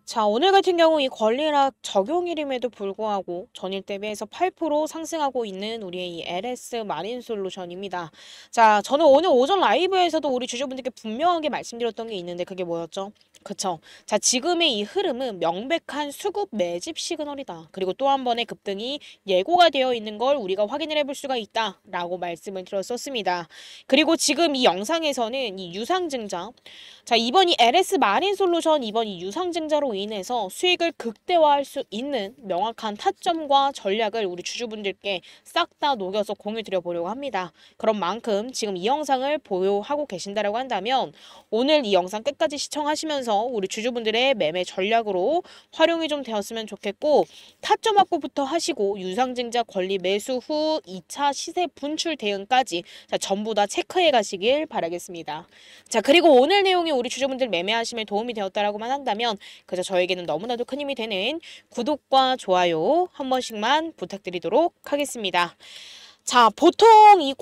자, 오늘 같은 경우 이 권리락 적용일임에도 불구하고 전일 대비해서 8% 상승하고 있는 우리의 이 LS 마린 솔루션입니다. 자, 저는 오늘 오전 라이브에서도 우리 주주분들께 분명하게 말씀드렸던 게 있는데 그게 뭐였죠? 그쵸. 자, 지금의 이 흐름은 명백한 수급 매집 시그널이다. 그리고 또 한 번의 급등이 예고가 되어 있는 걸 우리가 확인을 해볼 수가 있다라고 말씀을 드렸었습니다. 그리고 지금 이 영상에서는 이 유상증자, 자, 이번 이 LS 마린 솔루션 이번 이 유상증자로 인해서 수익을 극대화할 수 있는 명확한 타점과 전략을 우리 주주분들께 싹 다 녹여서 공유 드려 보려고 합니다. 그런 만큼 지금 이 영상을 보유하고 계신다라고 한다면 오늘 이 영상 끝까지 시청하시면서 우리 주주분들의 매매 전략으로 활용이 좀 되었으면 좋겠고, 타점 확보부터 하시고 유상증자 권리 매수 후 2차 시세 분출 대응까지 자, 전부 다 체크해 가시길 바라겠습니다. 자, 그리고 오늘 내용이 우리 주주분들 매매하심에 도움이 되었다라고만 한다면 그저 저에게는 너무나도 큰 힘이 되는 구독과 좋아요 한 번씩만 부탁드리도록 하겠습니다. 자, 보통 이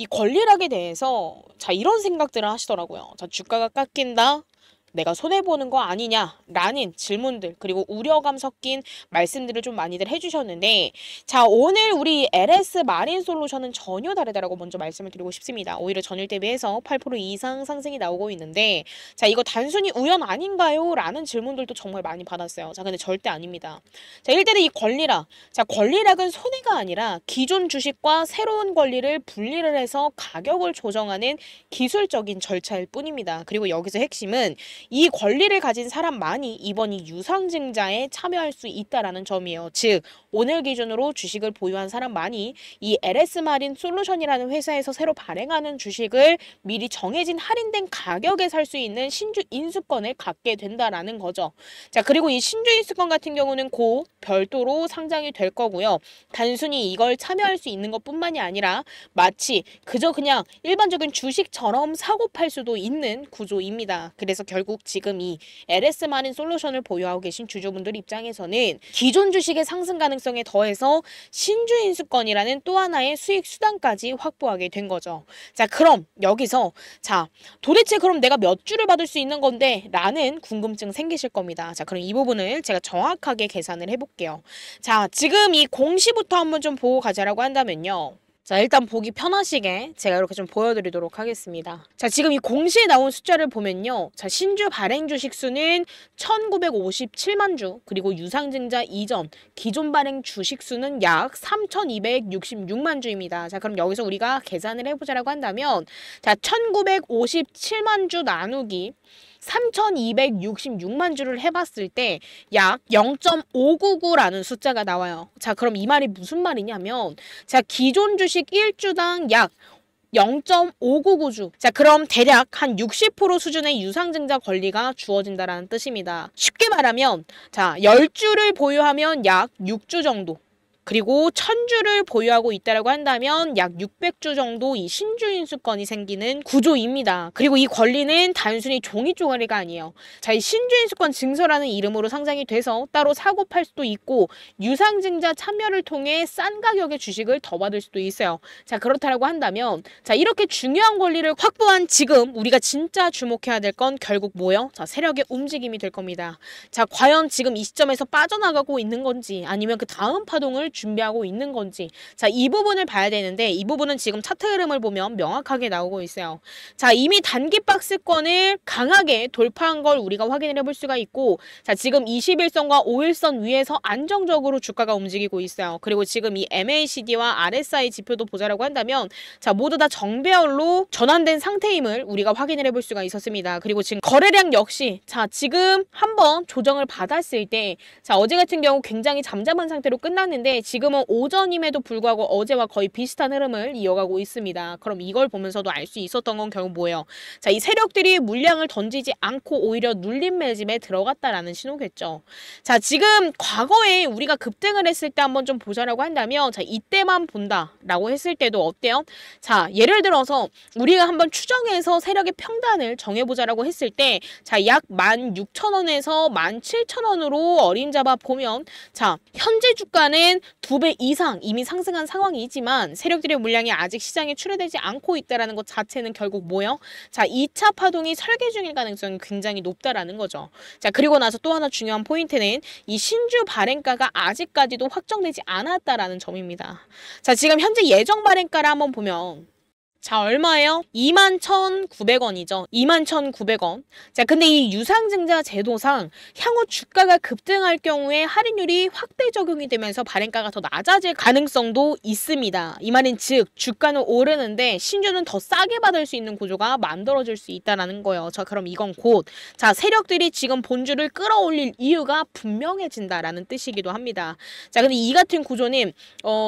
권리락에 대해서 자, 이런 생각들을 하시더라고요. 자, 주가가 깎인다. 내가 손해보는 거 아니냐라는 질문들 그리고 우려감 섞인 말씀들을 좀 많이들 해주셨는데, 자, 오늘 우리 LS 마린 솔루션은 전혀 다르다라고 먼저 말씀을 드리고 싶습니다. 오히려 전일 대비해서 8% 이상 상승이 나오고 있는데, 자, 이거 단순히 우연 아닌가요? 라는 질문들도 정말 많이 받았어요. 자, 근데 절대 아닙니다. 자, 일단은 이 권리락, 자, 권리락은 손해가 아니라 기존 주식과 새로운 권리를 분리를 해서 가격을 조정하는 기술적인 절차일 뿐입니다. 그리고 여기서 핵심은 이 권리를 가진 사람만이 이번 이 유상증자에 참여할 수 있다라는 점이에요. 즉, 오늘 기준으로 주식을 보유한 사람만이 이 LS 마린 솔루션이라는 회사에서 새로 발행하는 주식을 미리 정해진 할인된 가격에 살 수 있는 신주 인수권을 갖게 된다라는 거죠. 자, 그리고 이 신주 인수권 같은 경우는 곧 별도로 상장이 될 거고요. 단순히 이걸 참여할 수 있는 것뿐만이 아니라 마치 그저 그냥 일반적인 주식처럼 사고 팔 수도 있는 구조입니다. 그래서 결국 지금 이 LS 마린 솔루션을 보유하고 계신 주주분들 입장에서는 기존 주식의 상승 가능성에 더해서 신주 인수권이라는 또 하나의 수익 수단까지 확보하게 된 거죠. 자, 그럼 여기서 자, 도대체 그럼 내가 몇 주를 받을 수 있는 건데? 라는 궁금증 생기실 겁니다. 자, 그럼 이 부분을 제가 정확하게 계산을 해볼게요. 자, 지금 이 공시부터 한번 좀 보고 가자라고 한다면요. 자, 일단 보기 편하시게 제가 이렇게 좀 보여드리도록 하겠습니다. 자, 지금 이 공시에 나온 숫자를 보면요. 자, 신주 발행 주식 수는 1957만 주, 그리고 유상증자 이전 기존 발행 주식 수는 약 3266만 주입니다. 자, 그럼 여기서 우리가 계산을 해보자라고 한다면, 자, 1957만 주 나누기 3266만 주를 해봤을 때 약 0.599라는 숫자가 나와요. 자, 그럼 이 말이 무슨 말이냐면, 자, 기존 주식 1주당 약 0.599주. 자, 그럼 대략 한 60% 수준의 유상증자 권리가 주어진다라는 뜻입니다. 쉽게 말하면, 자, 10주를 보유하면 약 6주 정도. 그리고 1000주를 보유하고 있다라고 한다면 약 600주 정도 이 신주 인수권이 생기는 구조입니다. 그리고 이 권리는 단순히 종이 쪼가리가 아니에요. 자, 이 신주 인수권 증서라는 이름으로 상장이 돼서 따로 사고 팔 수도 있고 유상증자 참여를 통해 싼 가격의 주식을 더 받을 수도 있어요. 자, 그렇다라고 한다면, 자, 이렇게 중요한 권리를 확보한 지금 우리가 진짜 주목해야 될 건 결국 뭐예요? 자, 세력의 움직임이 될 겁니다. 자, 과연 지금 이 시점에서 빠져나가고 있는 건지 아니면 그 다음 파동을 준비하고 있는 건지, 자, 이 부분을 봐야 되는데 이 부분은 지금 차트 흐름을 보면 명확하게 나오고 있어요. 자, 이미 단기 박스권을 강하게 돌파한 걸 우리가 확인을 해볼 수가 있고, 자, 지금 21선과 5일선 위에서 안정적으로 주가가 움직이고 있어요. 그리고 지금 이 MACD와 RSI 지표도 보자라고 한다면, 자, 모두 다 정배열로 전환된 상태임을 우리가 확인을 해볼 수가 있었습니다. 그리고 지금 거래량 역시, 자, 지금 한번 조정을 받았을 때, 자, 어제 같은 경우 굉장히 잠잠한 상태로 끝났는데 지금은 오전임에도 불구하고 어제와 거의 비슷한 흐름을 이어가고 있습니다. 그럼 이걸 보면서도 알 수 있었던 건 결국 뭐예요? 자, 이 세력들이 물량을 던지지 않고 오히려 눌림 매집에 들어갔다라는 신호겠죠. 자, 지금 과거에 우리가 급등을 했을 때 한번 좀 보자라고 한다면, 자, 이때만 본다라고 했을 때도 어때요? 자, 예를 들어서 우리가 한번 추정해서 세력의 평단을 정해보자라고 했을 때, 자, 약 16,000원에서 17,000원으로 어림잡아 보면, 자, 현재 주가는 두 배 이상 이미 상승한 상황이지만 세력들의 물량이 아직 시장에 출하되지 않고 있다는 것 자체는 결국 뭐예요? 자, 2차 파동이 설계 중일 가능성이 굉장히 높다라는 거죠. 자, 그리고 나서 또 하나 중요한 포인트는 이 신주 발행가가 아직까지도 확정되지 않았다라는 점입니다. 자, 지금 현재 예정 발행가를 한번 보면 자, 얼마예요? 21,900원이죠. 21,900원. 자, 근데 이 유상증자 제도상 향후 주가가 급등할 경우에 할인율이 확대 적용이 되면서 발행가가 더 낮아질 가능성도 있습니다. 이 말은 즉 주가는 오르는데 신주는 더 싸게 받을 수 있는 구조가 만들어질 수 있다는 거예요. 자, 그럼 이건 곧 자, 세력들이 지금 본주를 끌어올릴 이유가 분명해진다라는 뜻이기도 합니다. 자, 근데 이 같은 구조는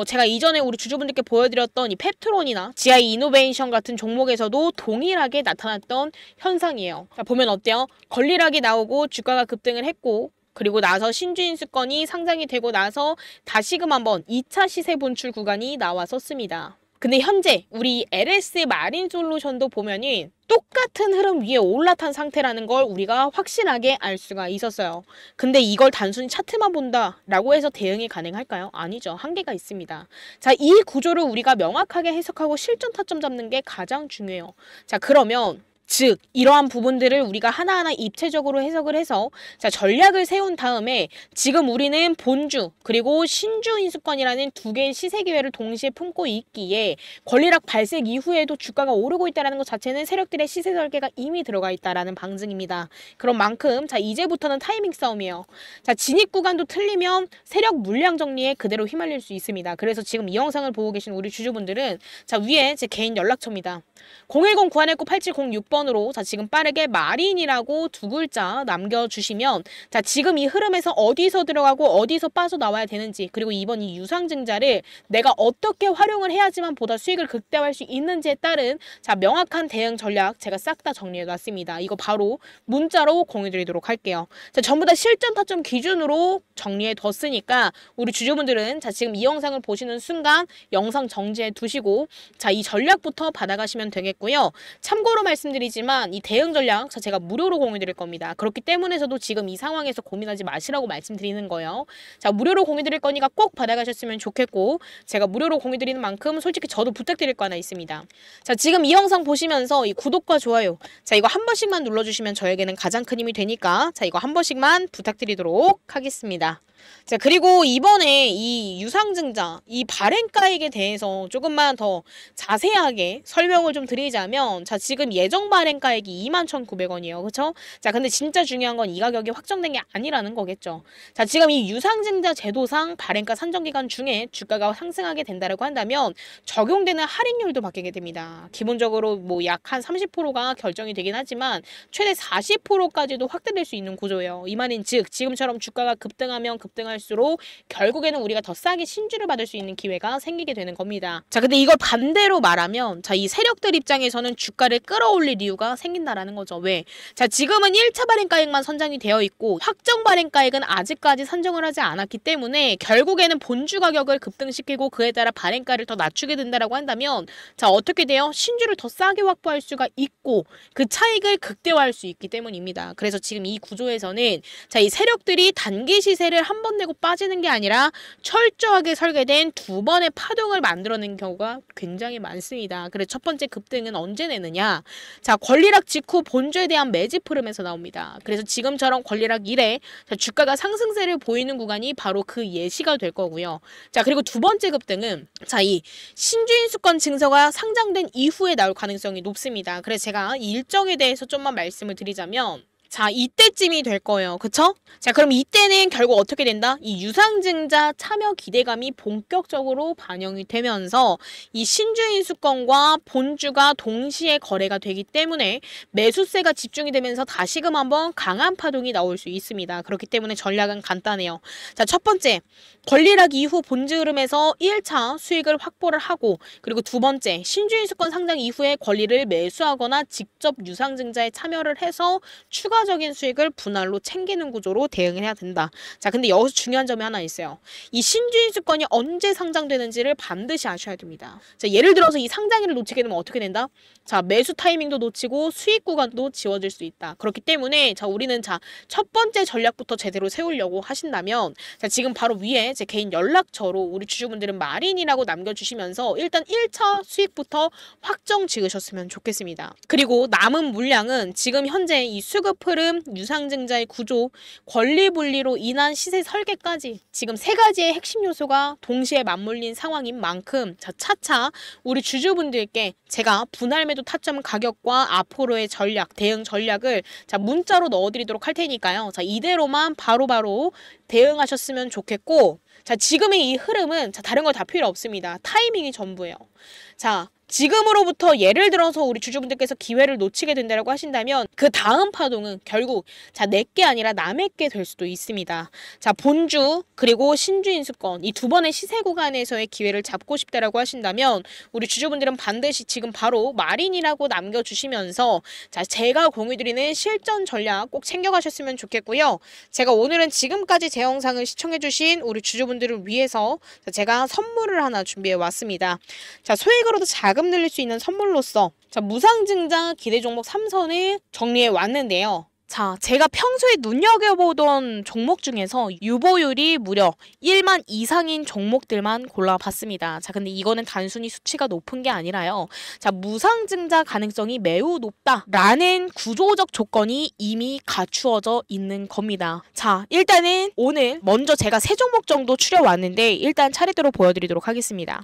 제가 이전에 우리 주주분들께 보여드렸던 이 펩트론이나 GI 이노베이션 같은 종목에서도 동일하게 나타났던 현상이에요. 자, 보면 어때요? 권리락이 나오고 주가가 급등을 했고 그리고 나서 신주인수권이 상장이 되고 나서 다시금 한번 2차 시세 분출 구간이 나왔었습니다. 근데 현재 우리 LS 마린솔루션도 보면은 똑같은 흐름 위에 올라탄 상태라는 걸 우리가 확실하게 알 수가 있었어요. 근데 이걸 단순히 차트만 본다라고 해서 대응이 가능할까요? 아니죠. 한계가 있습니다. 자, 이 구조를 우리가 명확하게 해석하고 실전 타점 잡는 게 가장 중요해요. 자, 그러면 즉 이러한 부분들을 우리가 하나하나 입체적으로 해석을 해서 자, 전략을 세운 다음에 지금 우리는 본주 그리고 신주 인수권이라는 두 개의 시세 기회를 동시에 품고 있기에 권리락 발생 이후에도 주가가 오르고 있다는 것 자체는 세력들의 시세 설계가 이미 들어가 있다라는 방증입니다. 그런 만큼 자, 이제부터는 타이밍 싸움이에요. 자, 진입 구간도 틀리면 세력 물량 정리에 그대로 휘말릴 수 있습니다. 그래서 지금 이 영상을 보고 계신 우리 주주분들은 자, 위에 제 개인 연락처입니다. 010-9119-8706번으로 자, 지금 빠르게 마린이라고 두 글자 남겨주시면 자, 지금 이 흐름에서 어디서 들어가고 어디서 빠져나와야 되는지 그리고 이번 이 유상증자를 내가 어떻게 활용을 해야지만 보다 수익을 극대화할 수 있는지에 따른 자, 명확한 대응 전략 제가 싹 다 정리해놨습니다. 이거 바로 문자로 공유드리도록 할게요. 자, 전부 다 실전 타점 기준으로 정리해뒀으니까 우리 주주분들은 자, 지금 이 영상을 보시는 순간 영상 정지해 두시고 자, 이 전략부터 받아가시면 되겠고요. 참고로 말씀드리지만 이 대응 전략 제가 무료로 공유드릴 겁니다. 그렇기 때문에서도 지금 이 상황에서 고민하지 마시라고 말씀드리는 거예요. 자, 무료로 공유드릴 거니까 꼭 받아가셨으면 좋겠고 제가 무료로 공유드리는 만큼 솔직히 저도 부탁드릴 거 하나 있습니다. 자, 지금 이 영상 보시면서 이 구독과 좋아요 자, 이거 한 번씩만 눌러주시면 저에게는 가장 큰 힘이 되니까 자, 이거 한 번씩만 부탁드리도록 하겠습니다. 자, 그리고 이번에 이 유상증자, 이 발행가액에 대해서 조금만 더 자세하게 설명을 좀 드리자면 자, 지금 예정 발행가액이 21,900원이에요. 그쵸? 자, 근데 진짜 중요한 건 이 가격이 확정된 게 아니라는 거겠죠. 자, 지금 이 유상증자 제도상 발행가 산정기간 중에 주가가 상승하게 된다고 한다면 적용되는 할인율도 바뀌게 됩니다. 기본적으로 뭐 약 한 30%가 결정이 되긴 하지만 최대 40%까지도 확대될 수 있는 구조예요. 이 말인 즉 지금처럼 주가가 급등하면 급등할수록 결국에는 우리가 더 싸게 신주를 받을 수 있는 기회가 생기게 되는 겁니다. 자, 근데 이걸 반대로 말하면 자, 이 세력들 입장에서는 주가를 끌어올릴 이유가 생긴다라는 거죠. 왜? 자, 지금은 1차 발행가액만 선정이 되어 있고 확정 발행가액은 아직까지 선정을 하지 않았기 때문에 결국에는 본주 가격을 급등시키고 그에 따라 발행가를 더 낮추게 된다라고 한다면 자, 어떻게 돼요? 신주를 더 싸게 확보할 수가 있고 그 차익을 극대화할 수 있기 때문입니다. 그래서 지금 이 구조에서는 자, 이 세력들이 단기 시세를 한 번 내고 빠지는 게 아니라 철저하게 설계된 두 번의 파동을 만들어낸 경우가 굉장히 많습니다. 그래서 첫 번째 급등은 언제 내느냐? 자, 권리락 직후 본주에 대한 매집 흐름에서 나옵니다. 그래서 지금처럼 권리락 이래 자, 주가가 상승세를 보이는 구간이 바로 그 예시가 될 거고요. 자, 그리고 두 번째 급등은 자, 이 신주인수권 증서가 상장된 이후에 나올 가능성이 높습니다. 그래서 제가 이 일정에 대해서 좀만 말씀을 드리자면 자, 이때쯤이 될 거예요. 그쵸? 자, 그럼 이때는 결국 어떻게 된다? 이 유상증자 참여 기대감이 본격적으로 반영이 되면서 이 신주인수권과 본주가 동시에 거래가 되기 때문에 매수세가 집중이 되면서 다시금 한번 강한 파동이 나올 수 있습니다. 그렇기 때문에 전략은 간단해요. 자, 첫 번째, 권리락 이후 본주 흐름에서 1차 수익을 확보를 하고 그리고 두 번째, 신주인수권 상장 이후에 권리를 매수하거나 직접 유상증자에 참여를 해서 추가 추가적인 수익을 분할로 챙기는 구조로 대응을 해야 된다. 자, 근데 여기서 중요한 점이 하나 있어요. 이 신주인수권이 언제 상장되는지를 반드시 아셔야 됩니다. 자, 예를 들어서 이 상장일을 놓치게 되면 어떻게 된다? 자, 매수 타이밍도 놓치고 수익 구간도 지워질 수 있다. 그렇기 때문에 자, 우리는 자, 첫 번째 전략부터 제대로 세우려고 하신다면 자, 지금 바로 위에 제 개인 연락처로 우리 주주분들은 마린이라고 남겨주시면서 일단 1차 수익부터 확정 지으셨으면 좋겠습니다. 그리고 남은 물량은 지금 현재 이 수급 흐름, 유상증자의 구조, 권리 분리로 인한 시세 설계까지 지금 세 가지의 핵심 요소가 동시에 맞물린 상황인 만큼 자, 차차 우리 주주분들께 제가 분할 매도 타점 가격과 앞으로의 전략, 대응 전략을 자, 문자로 넣어드리도록 할 테니까요. 자, 이대로만 바로바로 대응하셨으면 좋겠고, 자, 지금의 이 흐름은 자, 다른 거 다 필요 없습니다. 타이밍이 전부예요. 자, 지금으로부터 예를 들어서 우리 주주분들께서 기회를 놓치게 된다고 하신다면 그 다음 파동은 결국 자, 내게 아니라 남에게 될 수도 있습니다. 자, 본주 그리고 신주인수권 이 두 번의 시세 구간에서의 기회를 잡고 싶다라고 하신다면 우리 주주분들은 반드시 지금 바로 마린이라고 남겨주시면서 자, 제가 공유드리는 실전 전략 꼭 챙겨가셨으면 좋겠고요. 제가 오늘은 지금까지 제 영상을 시청해주신 우리 주주분들을 위해서 제가 선물을 하나 준비해 왔습니다. 자, 소액으로도 자금 늘릴 수 있는 선물로서 자, 무상증자 기대 종목 3선을 정리해 왔는데요. 자, 제가 평소에 눈여겨보던 종목 중에서 유보율이 무려 1만 이상인 종목들만 골라봤습니다. 자, 근데 이거는 단순히 수치가 높은 게 아니라요. 자, 무상증자 가능성이 매우 높다라는 구조적 조건이 이미 갖추어져 있는 겁니다. 자, 일단은 오늘 먼저 제가 세 종목 정도 추려왔는데 일단 차례대로 보여드리도록 하겠습니다.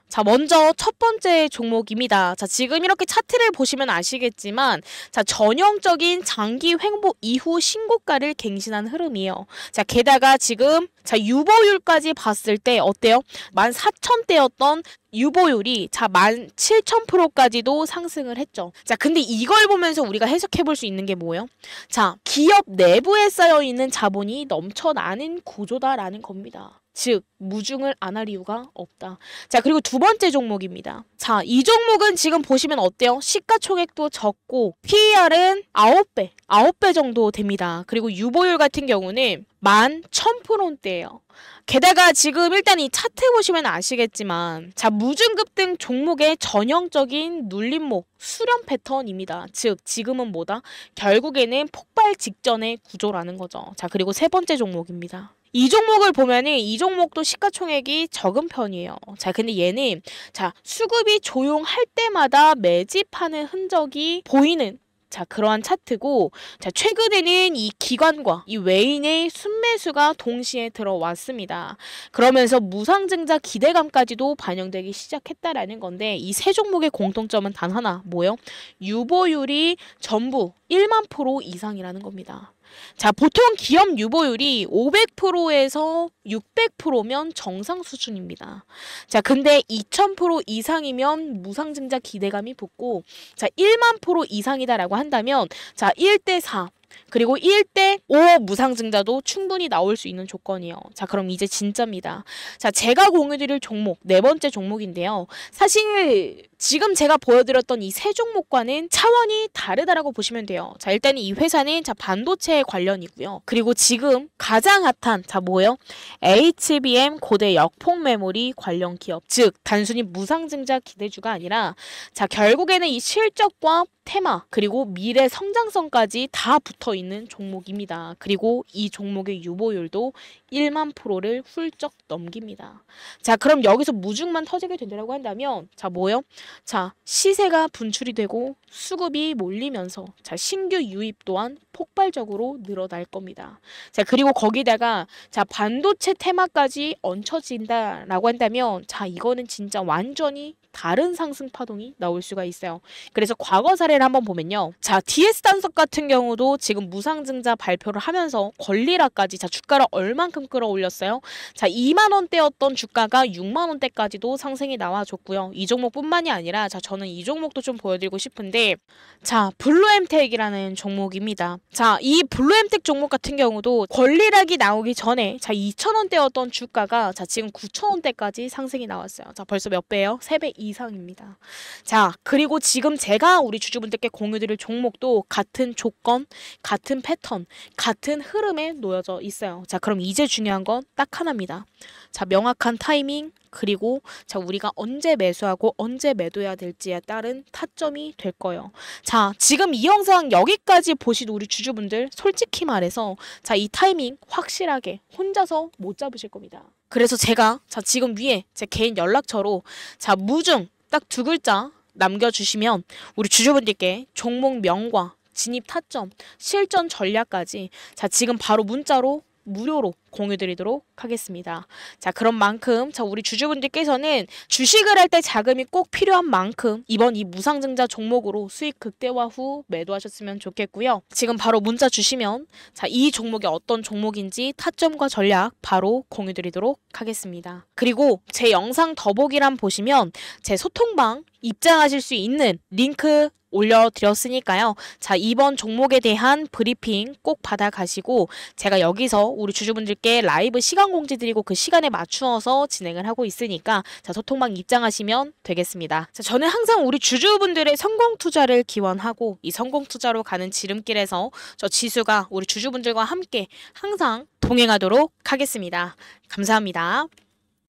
자, 먼저 첫 번째 종목입니다. 자, 지금 이렇게 차트를 보시면 아시겠지만 자, 전형적인 장기 횡보 이후 신고가를 갱신한 흐름이에요. 자, 게다가 지금 자, 유보율까지 봤을 때 어때요? 14,000대였던 유보율이 자, 17,000%까지도 상승을 했죠. 자, 근데 이걸 보면서 우리가 해석해 볼 수 있는 게 뭐예요? 자, 기업 내부에 쌓여 있는 자본이 넘쳐나는 구조다라는 겁니다. 즉, 무중을 안 할 이유가 없다. 자, 그리고 두 번째 종목입니다. 자, 이 종목은 지금 보시면 어때요? 시가총액도 적고 PER은 9배 정도 됩니다. 그리고 유보율 같은 경우는 11,000%대예요. 게다가 지금 일단 이 차트 보시면 아시겠지만 자, 무중급등 종목의 전형적인 눌림목 수렴 패턴입니다. 즉, 지금은 뭐다? 결국에는 폭발 직전의 구조라는 거죠. 자, 그리고 세 번째 종목입니다. 이 종목을 보면은 이 종목도 시가총액이 적은 편이에요. 자, 근데 얘는 자, 수급이 조용할 때마다 매집하는 흔적이 보이는 자, 그러한 차트고 자, 최근에는 이 기관과 이 외인의 순매수가 동시에 들어왔습니다. 그러면서 무상증자 기대감까지도 반영되기 시작했다라는 건데 이 세 종목의 공통점은 단 하나, 뭐예요? 유보율이 전부 1만 % 이상이라는 겁니다. 자, 보통 기업 유보율이 500%에서 600%면 정상 수준입니다. 자, 근데 2000% 이상이면 무상증자 기대감이 붙고 자, 1만 % 이상이다라고 한다면 자, 1대 4 그리고 1대 5 무상증자도 충분히 나올 수 있는 조건이에요. 자, 그럼 이제 진짜입니다. 자, 제가 공유드릴 종목, 네 번째 종목인데요. 사실 지금 제가 보여드렸던 이 세 종목과는 차원이 다르다라고 보시면 돼요. 자, 일단 이 회사는 자, 반도체 관련이고요. 그리고 지금 가장 핫한 자, 뭐예요? HBM 고대 역폭 메모리 관련 기업. 즉, 단순히 무상증자 기대주가 아니라 자, 결국에는 이 실적과 테마 그리고 미래 성장성까지 다 붙어 있는 종목입니다. 그리고 이 종목의 유보율도 1만 %를 훌쩍 넘깁니다. 자, 그럼 여기서 무중만 터지게 된다고 한다면 자, 뭐예요? 자, 시세가 분출이 되고 수급이 몰리면서 자, 신규 유입 또한 폭발적으로 늘어날 겁니다. 자, 그리고 거기다가 자, 반도체 테마까지 얹혀진다라고 한다면 자, 이거는 진짜 완전히 다른 상승 파동이 나올 수가 있어요. 그래서 과거 사례를 한번 보면요. 자, DS 단석 같은 경우도 지금 무상증자 발표를 하면서 권리라까지 자, 주가를 얼만큼 얼만큼 끌어올렸어요? 자, 2만 원대였던 주가가 6만 원대까지도 상승이 나와줬고요. 이 종목뿐만이 아니라 자, 저는 이 종목도 좀 보여드리고 싶은데 자, 블루엠텍이라는 종목입니다. 자, 이 블루엠텍 종목 같은 경우도 권리락이 나오기 전에 자, 2,000원대였던 주가가 자, 지금 9,000원대까지 상승이 나왔어요. 자, 벌써 몇 배예요? 3배 이상입니다. 자, 그리고 지금 제가 우리 주주분들께 공유드릴 종목도 같은 조건, 같은 패턴, 같은 흐름에 놓여져 있어요. 자, 그럼 이제 중요한 건 딱 하나입니다. 자, 명확한 타이밍, 그리고 자, 우리가 언제 매수하고 언제 매도해야 될지에 따른 타점이 될 거예요. 자, 지금 이 영상 여기까지 보신 우리 주주분들 솔직히 말해서 자, 이 타이밍 확실하게 혼자서 못 잡으실 겁니다. 그래서 제가 자, 지금 위에 제 개인 연락처로 자, 무중 딱 2글자 남겨주시면 우리 주주분들께 종목 명과 진입 타점, 실전 전략까지 자, 지금 바로 문자로 무료로 공유드리도록 하겠습니다. 자, 그런 만큼 자, 우리 주주분들께서는 주식을 할 때 자금이 꼭 필요한 만큼 이번 이 무상증자 종목으로 수익 극대화 후 매도하셨으면 좋겠고요. 지금 바로 문자 주시면 자, 이 종목이 어떤 종목인지 타점과 전략 바로 공유드리도록 하겠습니다. 그리고 제 영상 더보기란 보시면 제 소통방 입장하실 수 있는 링크 올려드렸으니까요. 자, 이번 종목에 대한 브리핑 꼭 받아가시고 제가 여기서 우리 주주분들께 라이브 시간 공지 드리고 그 시간에 맞추어서 진행을 하고 있으니까 자, 소통방 입장하시면 되겠습니다. 자, 저는 항상 우리 주주분들의 성공 투자를 기원하고 이 성공 투자로 가는 지름길에서 저 지수가 우리 주주분들과 함께 항상 동행하도록 하겠습니다. 감사합니다.